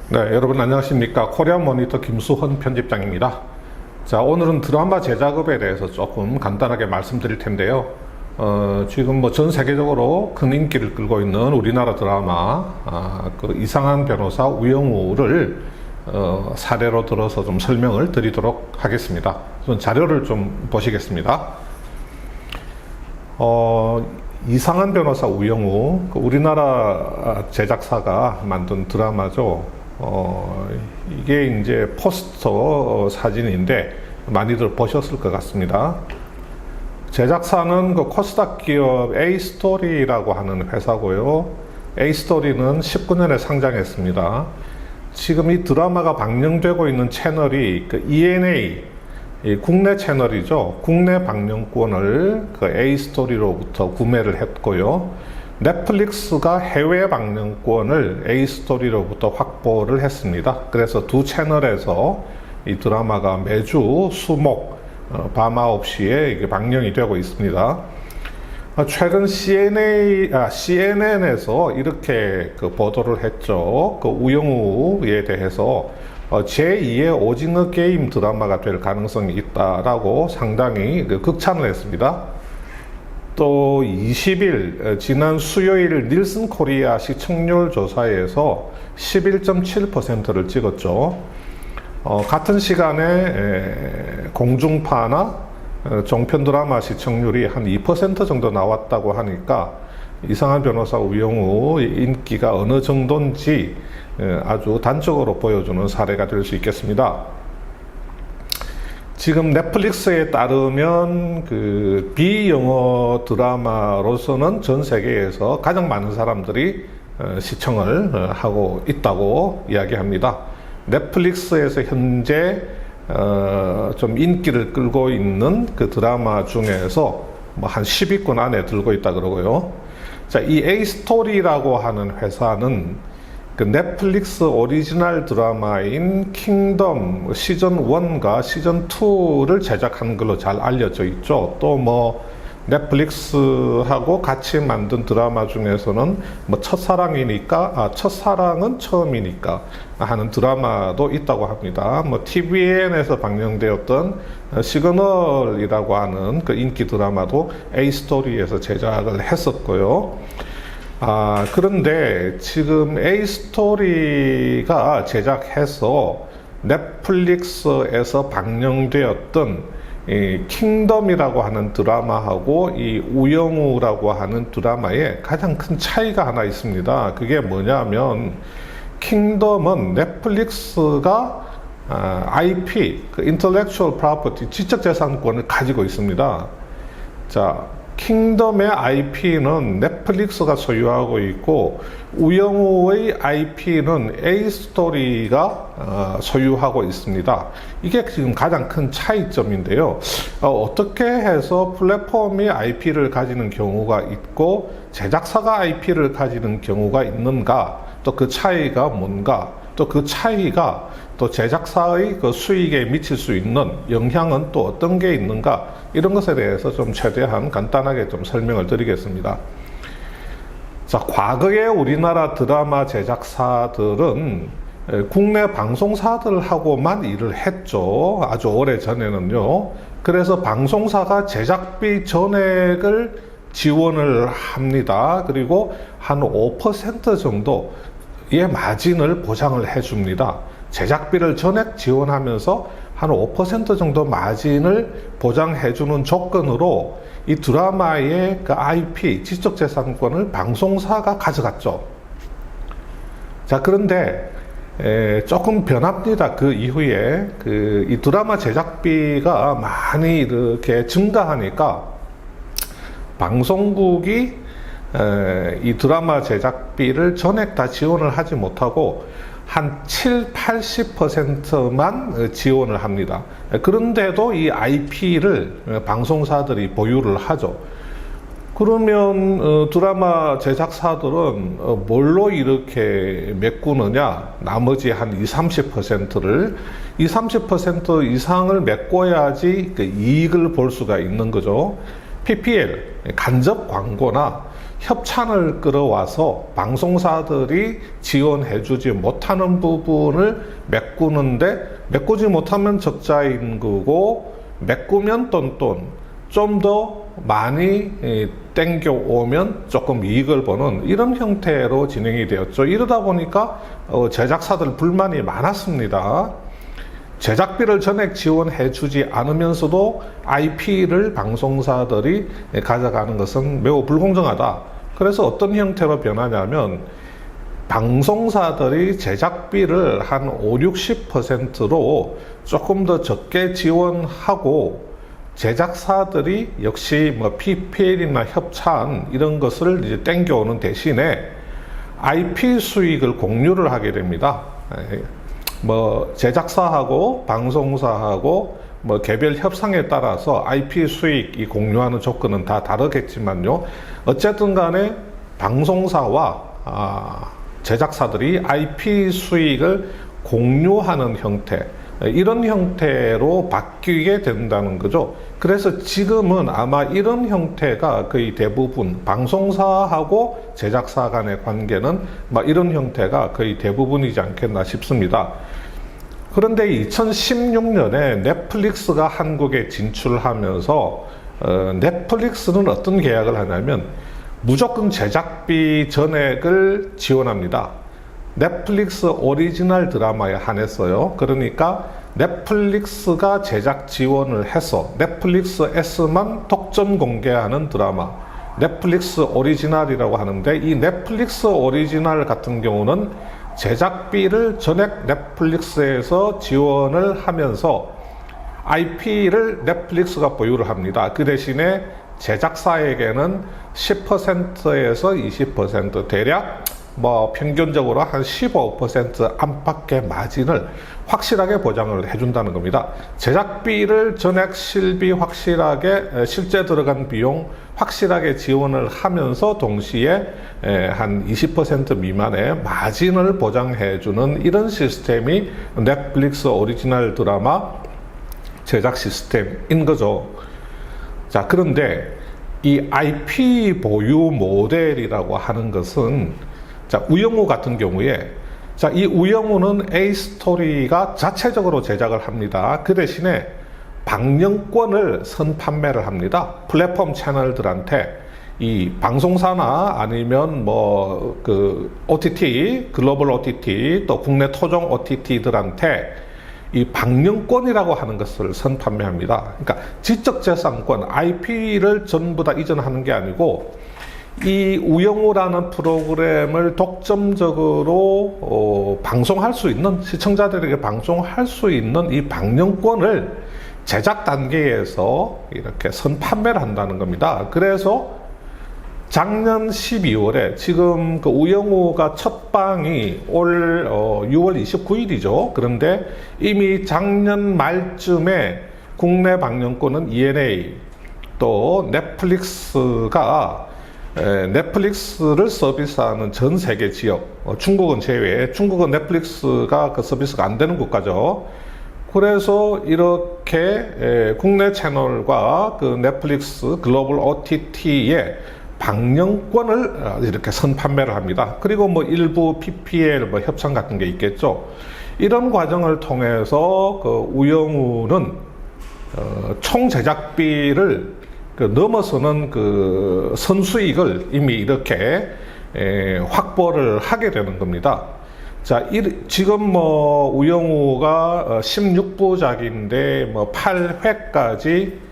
네, 여러분 안녕하십니까. 코리안 모니터 김수헌 편집장입니다. 자, 오늘은 드라마 제작업에 대해서 조금 간단하게 말씀드릴 텐데요. 지금 전 세계적으로 큰 인기를 끌고 있는 우리나라 드라마, 그 이상한 변호사 우영우를 사례로 들어서 좀 설명을 드리도록 하겠습니다. 우선 자료를 좀 보시겠습니다. 이상한 변호사 우영우, 우리나라 제작사가 만든 드라마죠. 이게 이제 포스터 사진인데 많이들 보셨을 것 같습니다. 제작사는 그 코스닥 기업 A스토리라고 하는 회사고요. A스토리는 19년에 상장했습니다. 지금 이 드라마가 방영되고 있는 채널이 그 ENA, 국내 채널이죠. 국내 방영권을 그 A스토리로부터 구매를 했고요. 넷플릭스가 해외 방영권을 A스토리로부터 확보를 했습니다. 그래서 두 채널에서 이 드라마가 매주 수목 밤 9시에 이게 방영이 되고 있습니다. 최근 CNN에서 이렇게 그 보도를 했죠. 그 우영우에 대해서 제2의 오징어 게임 드라마가 될 가능성이 있다라고 상당히 극찬을 했습니다. 또 20일 지난 수요일 닐슨 코리아 시청률 조사에서 11.7%를 찍었죠. 같은 시간에 공중파나 종편 드라마 시청률이 한 2% 정도 나왔다고 하니까 이상한 변호사 우영우의 인기가 어느 정도인지 아주 단적으로 보여주는 사례가 될 수 있겠습니다. 지금 넷플릭스에 따르면 그 비영어 드라마로서는 전 세계에서 가장 많은 사람들이 시청을 하고 있다고 이야기합니다. 넷플릭스에서 현재 좀 인기를 끌고 있는 그 드라마 중에서 뭐 한 10위권 안에 들고 있다 그러고요. 자, 이 A스토리라고 하는 회사는 그 넷플릭스 오리지널 드라마인 킹덤 시즌 1과 시즌 2를 제작한 걸로 잘 알려져 있죠. 또 뭐 넷플릭스하고 같이 만든 드라마 중에서는 뭐 첫사랑이니까 첫사랑은 처음이니까 하는 드라마도 있다고 합니다. 뭐 TVN에서 방영되었던 시그널이라고 하는 그 인기 드라마도 A스토리에서 제작을 했었고요. 그런데 지금 A스토리가 제작해서 넷플릭스에서 방영되었던 이 킹덤이라고 하는 드라마하고 이 우영우라고 하는 드라마에 가장 큰 차이가 하나 있습니다. 그게 뭐냐면 킹덤은 넷플릭스가 IP, 그 Intellectual Property, 지적재산권을 가지고 있습니다. 자, 킹덤의 IP는 넷플릭스가 소유하고 있고 우영우의 IP는 A스토리가 소유하고 있습니다. 이게 지금 가장 큰 차이점인데요. 어떻게 해서 플랫폼이 IP를 가지는 경우가 있고 제작사가 IP를 가지는 경우가 있는가, 또 그 차이가 뭔가, 또 그 차이가 또 제작사의 그 수익에 미칠 수 있는 영향은 또 어떤 게 있는가, 이런 것에 대해서 좀 최대한 간단하게 좀 설명을 드리겠습니다. 자, 과거에 우리나라 드라마 제작사들은 국내 방송사들하고만 일을 했죠. 아주 오래 전에는요. 그래서 방송사가 제작비 전액을 지원을 합니다. 그리고 한 5% 정도의 마진을 보장을 해줍니다. 제작비를 전액 지원하면서 한 5% 정도 마진을 보장해주는 조건으로 이 드라마의 그 IP, 지적재산권을 방송사가 가져갔죠. 자, 그런데 조금 변합니다. 그 이후에 이 드라마 제작비가 많이 이렇게 증가하니까 방송국이 이 드라마 제작비를 전액 다 지원을 하지 못하고 한 70-80%만 지원을 합니다. 그런데도 이 IP를 방송사들이 보유를 하죠. 그러면 드라마 제작사들은 뭘로 이렇게 메꾸느냐? 나머지 한 20-30%를 20-30% 이상을 메꿔야지 그 이익을 볼 수가 있는 거죠. PPL, 간접 광고나 협찬을 끌어와서 방송사들이 지원해주지 못하는 부분을 메꾸는데, 메꾸지 못하면 적자인 거고 메꾸면 똔똔, 좀 더 많이 땡겨오면 조금 이익을 보는 이런 형태로 진행이 되었죠. 이러다 보니까 제작사들 불만이 많았습니다. 제작비를 전액 지원해 주지 않으면서도 IP를 방송사들이 가져가는 것은 매우 불공정하다. 그래서 어떤 형태로 변하냐면, 방송사들이 제작비를 한 50-60%로 조금 더 적게 지원하고, 제작사들이 역시 뭐 PPL이나 협찬 이런 것을 이제 땡겨오는 대신에 IP 수익을 공유를 하게 됩니다. 뭐 제작사하고 방송사하고 뭐 개별 협상에 따라서 IP 수익이 공유하는 조건은 다 다르겠지만요. 어쨌든 간에 방송사와 제작사들이 IP 수익을 공유하는 형태, 이런 형태로 바뀌게 된다는 거죠. 그래서 지금은 아마 이런 형태가 거의 대부분, 방송사하고 제작사 간의 관계는 이런 형태가 거의 대부분이지 않겠나 싶습니다. 그런데 2016년에 넷플릭스가 한국에 진출하면서 넷플릭스는 어떤 계약을 하냐면 무조건 제작비 전액을 지원합니다. 넷플릭스 오리지널 드라마에 한해서요. 그러니까 넷플릭스가 제작 지원을 해서 넷플릭스에서만 독점 공개하는 드라마, 넷플릭스 오리지널이라고 하는데, 이 넷플릭스 오리지널 같은 경우는 제작비를 전액 넷플릭스에서 지원을 하면서 IP를 넷플릭스가 보유를 합니다. 그 대신에 제작사에게는 10%에서 20%, 대략 평균적으로 한 15% 안팎의 마진을 확실하게 보장을 해준다는 겁니다. 제작비를 전액 실비 확실하게, 실제 들어간 비용 확실하게 지원을 하면서 동시에 한 20% 미만의 마진을 보장해주는 이런 시스템이 넷플릭스 오리지널 드라마 제작 시스템인 거죠. 자, 그런데 이 IP 보유 모델이라고 하는 것은, 자, 우영우 같은 경우에, 자, 이 우영우는 A스토리가 자체적으로 제작을 합니다. 그 대신에 방영권을 선판매를 합니다. 플랫폼 채널들한테, 이 방송사나 아니면 OTT, 글로벌 OTT, 또 국내 토종 OTT들한테 이 방영권이라고 하는 것을 선판매합니다. 그러니까 지적재산권, IP를 전부 다 이전하는 게 아니고, 이 우영우라는 프로그램을 독점적으로 방송할 수 있는, 시청자들에게 방송할 수 있는 이 방영권을 제작 단계에서 이렇게 선판매를 한다는 겁니다. 그래서 작년 12월에 지금 그 우영우가 첫 방이 올 6월 29일이죠. 그런데 이미 작년 말쯤에 국내 방영권은 ENA, 또 넷플릭스가 넷플릭스를 서비스하는 전 세계 지역, 중국은 제외, 중국은 넷플릭스가 그 서비스가 안 되는 국가죠. 그래서 이렇게 국내 채널과 그 넷플릭스 글로벌 OTT의 방영권을 이렇게 선판매를 합니다. 그리고 일부 PPL 협상 같은 게 있겠죠. 이런 과정을 통해서 그 우영우는 총 제작비를 넘어서는 그 선수익을 이미 이렇게 확보를 하게 되는 겁니다. 자, 지금 우영우가 16부작인데 8회까지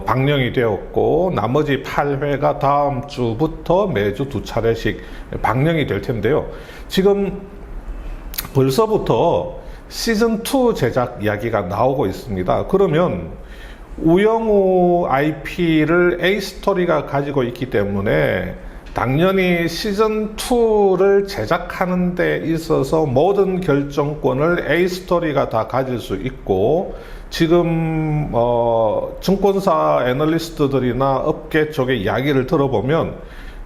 방영이 되었고, 나머지 8회가 다음 주부터 매주 2차례씩 방영이 될 텐데요. 지금 벌써부터 시즌2 제작 이야기가 나오고 있습니다. 그러면 우영우 IP를 A스토리가 가지고 있기 때문에 당연히 시즌2를 제작하는 데 있어서 모든 결정권을 A스토리가 다 가질 수 있고, 지금 증권사 애널리스트들이나 업계 쪽의 이야기를 들어보면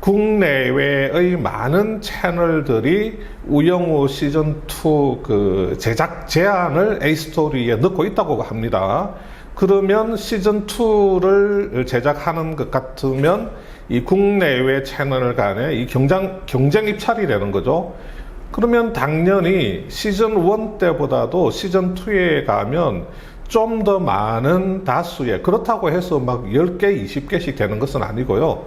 국내외의 많은 채널들이 우영우 시즌2 그 제작 제안을 A스토리에 넣고 있다고 합니다. 그러면 시즌2를 제작하는 것 같으면 이 국내외 채널 간의 이 경쟁 입찰이 되는 거죠. 그러면 당연히 시즌 1 때보다도 시즌 2에 가면 좀 더 많은 다수의, 그렇다고 해서 막 10개, 20개씩 되는 것은 아니고요.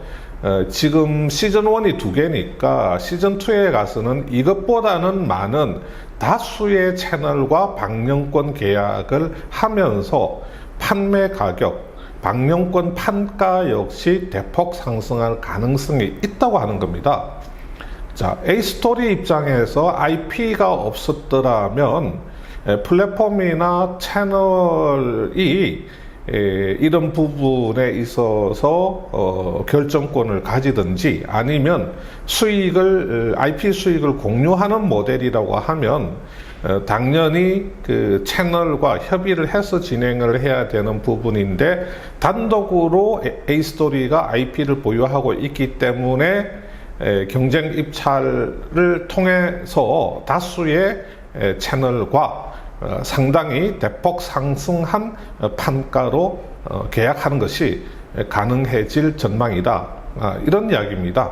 지금 시즌 1이 2개니까 시즌 2에 가서는 이것보다는 많은 다수의 채널과 방영권 계약을 하면서 판매 가격, 방영권 판가 역시 대폭 상승할 가능성이 있다고 하는 겁니다. 자, A스토리 입장에서 IP가 없었더라면 플랫폼이나 채널이 이런 부분에 있어서 결정권을 가지든지 아니면 IP 수익을 공유하는 모델이라고 하면 당연히 그 채널과 협의를 해서 진행을 해야 되는 부분인데, 단독으로 A스토리가 IP를 보유하고 있기 때문에 경쟁 입찰을 통해서 다수의 채널과 상당히 대폭 상승한 판가로 계약하는 것이 가능해질 전망이다, 이런 이야기입니다.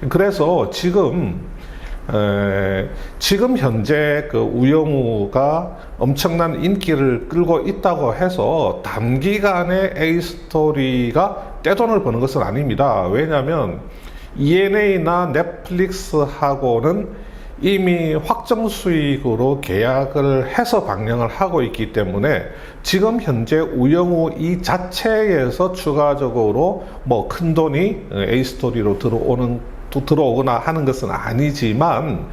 그래서 지금 현재 그 우영우가 엄청난 인기를 끌고 있다고 해서 단기간에 A스토리가 떼돈을 버는 것은 아닙니다. 왜냐하면 ENA나 넷플릭스하고는 이미 확정 수익으로 계약을 해서 방영을 하고 있기 때문에 지금 현재 우영우 이 자체에서 추가적으로 뭐 큰 돈이 A스토리로 들어오거나 하는 것은 아니지만,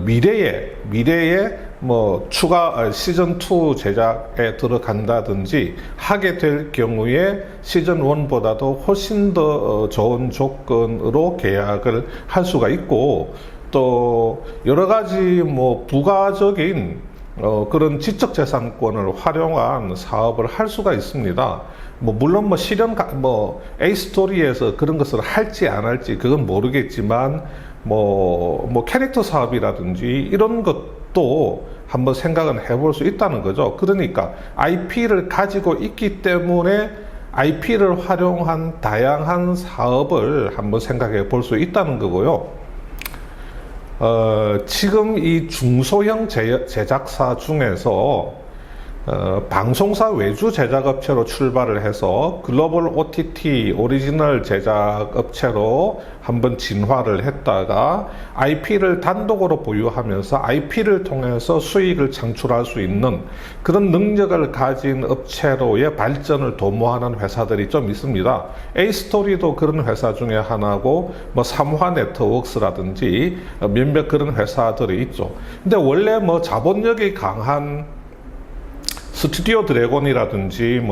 미래에 뭐 추가 시즌 2 제작에 들어간다든지 하게 될 경우에 시즌 1보다도 훨씬 더 좋은 조건으로 계약을 할 수가 있고, 또 여러 가지 뭐 부가적인 그런 지적재산권을 활용한 사업을 할 수가 있습니다. 물론 A스토리에서 그런 것을 할지 안 할지 그건 모르겠지만, 캐릭터 사업이라든지 이런 것도 한번 생각은 해볼 수 있다는 거죠. 그러니까 IP를 가지고 있기 때문에 IP를 활용한 다양한 사업을 한번 생각해 볼 수 있다는 거고요. 지금 이 중소형 제작사 중에서 방송사 외주 제작업체로 출발을 해서 글로벌 OTT 오리지널 제작업체로 한번 진화를 했다가 IP를 단독으로 보유하면서 IP를 통해서 수익을 창출할 수 있는 그런 능력을 가진 업체로의 발전을 도모하는 회사들이 좀 있습니다. A스토리도 그런 회사 중에 하나고, 삼화네트워크스라든지 몇몇 그런 회사들이 있죠. 근데 원래 자본력이 강한 스튜디오 드래곤이라든지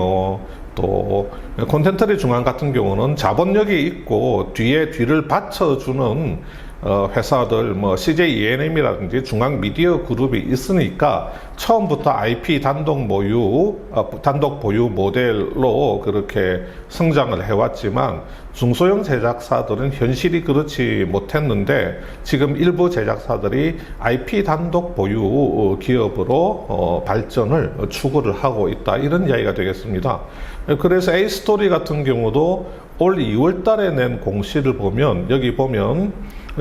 또 콘텐츠리 중앙 같은 경우는 자본력이 있고 뒤를 받쳐주는 회사들, CJ ENM이라든지 중앙 미디어 그룹이 있으니까 처음부터 IP 단독 보유 모델로 그렇게 성장을 해왔지만, 중소형 제작사들은 현실이 그렇지 못했는데 지금 일부 제작사들이 IP 단독 보유 기업으로 발전을 추구를 하고 있다, 이런 이야기가 되겠습니다. 그래서 A스토리 같은 경우도 올 2월 달에 낸 공시를 보면, 여기 보면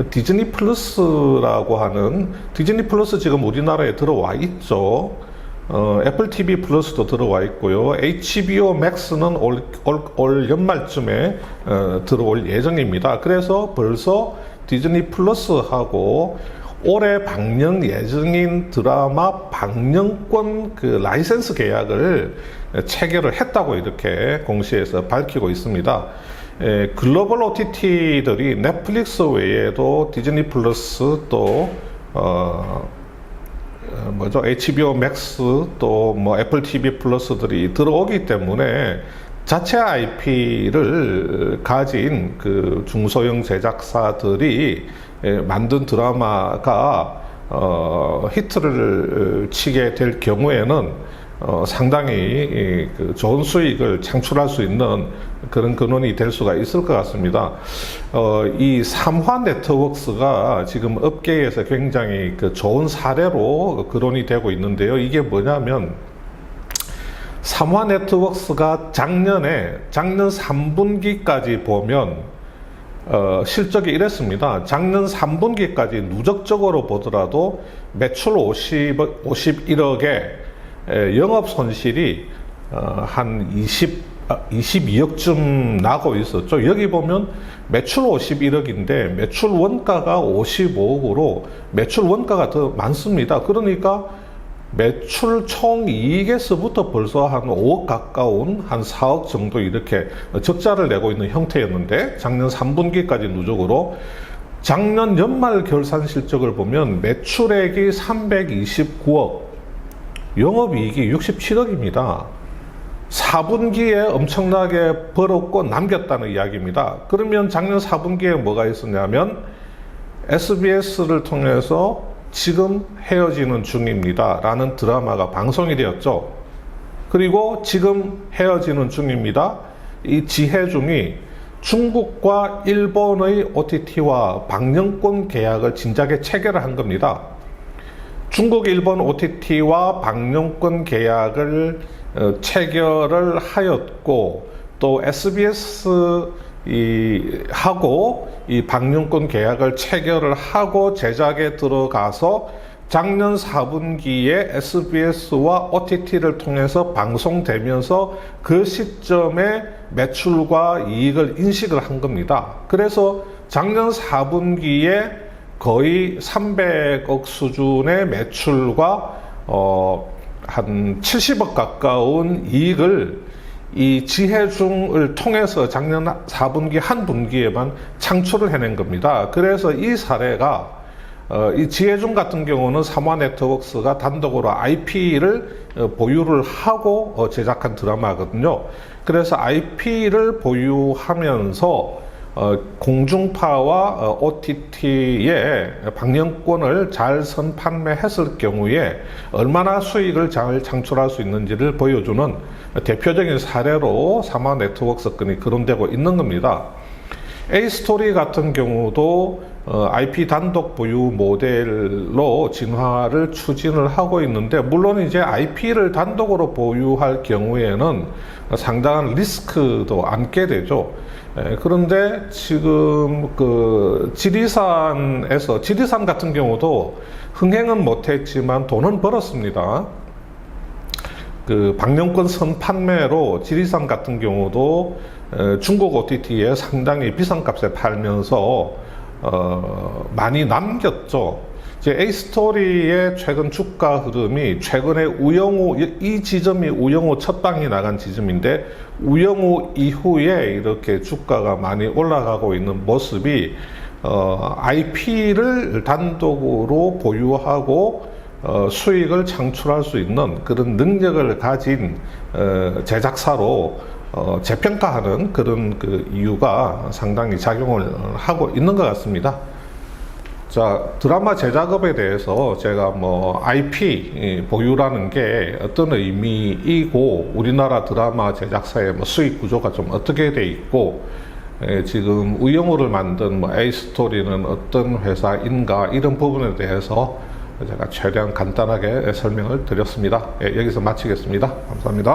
디즈니 플러스라고 하는, 디즈니 플러스 지금 우리나라에 들어와 있죠. 애플 TV 플러스도 들어와 있고요. HBO 맥스는 올 연말쯤에 들어올 예정입니다. 그래서 벌써 디즈니 플러스하고 올해 방영 예정인 드라마 방영권 그 라이센스 계약을 체결을 했다고 이렇게 공시에서 밝히고 있습니다. 글로벌 OTT들이 넷플릭스 외에도 디즈니 플러스 또 HBO 맥스 또 애플 TV 플러스들이 들어오기 때문에 자체 IP를 가진 그 중소형 제작사들이 만든 드라마가 히트를 치게 될 경우에는 상당히 좋은 수익을 창출할 수 있는 그런 근원이 될 수가 있을 것 같습니다. 이 삼화네트워크스가 지금 업계에서 굉장히 좋은 사례로 거론이 되고 있는데요. 이게 뭐냐면, 삼화네트워크스가 작년 3분기까지 보면 실적이 이랬습니다. 작년 3분기까지 누적적으로 보더라도 매출 51억에 영업 손실이 한 22억쯤 나고 있었죠. 여기 보면 매출 51억인데 매출 원가가 55억으로 매출 원가가 더 많습니다. 그러니까 매출 총 이익에서부터 벌써 한 5억 가까운 한 4억 정도 이렇게 적자를 내고 있는 형태였는데, 작년 3분기까지 누적으로 작년 연말 결산 실적을 보면 매출액이 329억, 영업이익이 67억입니다. 4분기에 엄청나게 벌었고 남겼다는 이야기입니다. 그러면 작년 4분기에 뭐가 있었냐면 SBS를 통해서 지금 헤어지는 중입니다 라는 드라마가 방송이 되었죠. 그리고 지금 헤어지는 중입니다, 이 지혜중이 중국과 일본의 OTT와 방영권 계약을 진작에 체결을 한 겁니다. 중국, 일본 OTT와 방영권 계약을 체결을 하였고, 또 SBS 하고 이 방영권 계약을 체결을 하고 제작에 들어가서 작년 4분기에 SBS와 OTT를 통해서 방송되면서 그 시점에 매출과 이익을 인식을 한 겁니다. 그래서 작년 4분기에 거의 300억 수준의 매출과 한 70억 가까운 이익을 이 지혜중을 통해서 작년 4분기 한 분기에만 창출을 해낸 겁니다. 그래서 이 사례가 이 지혜중 같은 경우는 삼화네트워크스가 단독으로 IP를 보유를 하고 제작한 드라마거든요. 그래서 IP를 보유하면서 공중파와 OTT의 방영권을 잘 선판매했을 경우에 얼마나 수익을 잘 창출할 수 있는지를 보여주는 대표적인 사례로 삼화네트워크스 건이 거론되고 있는 겁니다. A스토리 같은 경우도 IP 단독 보유 모델로 진화를 추진을 하고 있는데, 물론 이제 IP를 단독으로 보유할 경우에는 상당한 리스크도 안게 되죠. 그런데 지금 지리산 같은 경우도 흥행은 못했지만 돈은 벌었습니다. 방영권 선판매로 지리산 같은 경우도 중국 OTT에 상당히 비싼 값에 팔면서 많이 남겼죠. 이제 A스토리의 최근 주가 흐름이 최근에 우영우, 이 지점이 우영우 첫 방이 나간 지점인데, 우영우 이후에 이렇게 주가가 많이 올라가고 있는 모습이 IP를 단독으로 보유하고 수익을 창출할 수 있는 그런 능력을 가진 제작사로 재평가하는 그런 이유가 상당히 작용을 하고 있는 것 같습니다. 자, 드라마 제작업에 대해서 제가 IP 보유라는 게 어떤 의미이고, 우리나라 드라마 제작사의 수익 구조가 좀 어떻게 돼 있고, 지금 우영우를 만든 A스토리는 어떤 회사인가, 이런 부분에 대해서 제가 최대한 간단하게 설명을 드렸습니다. 여기서 마치겠습니다. 감사합니다.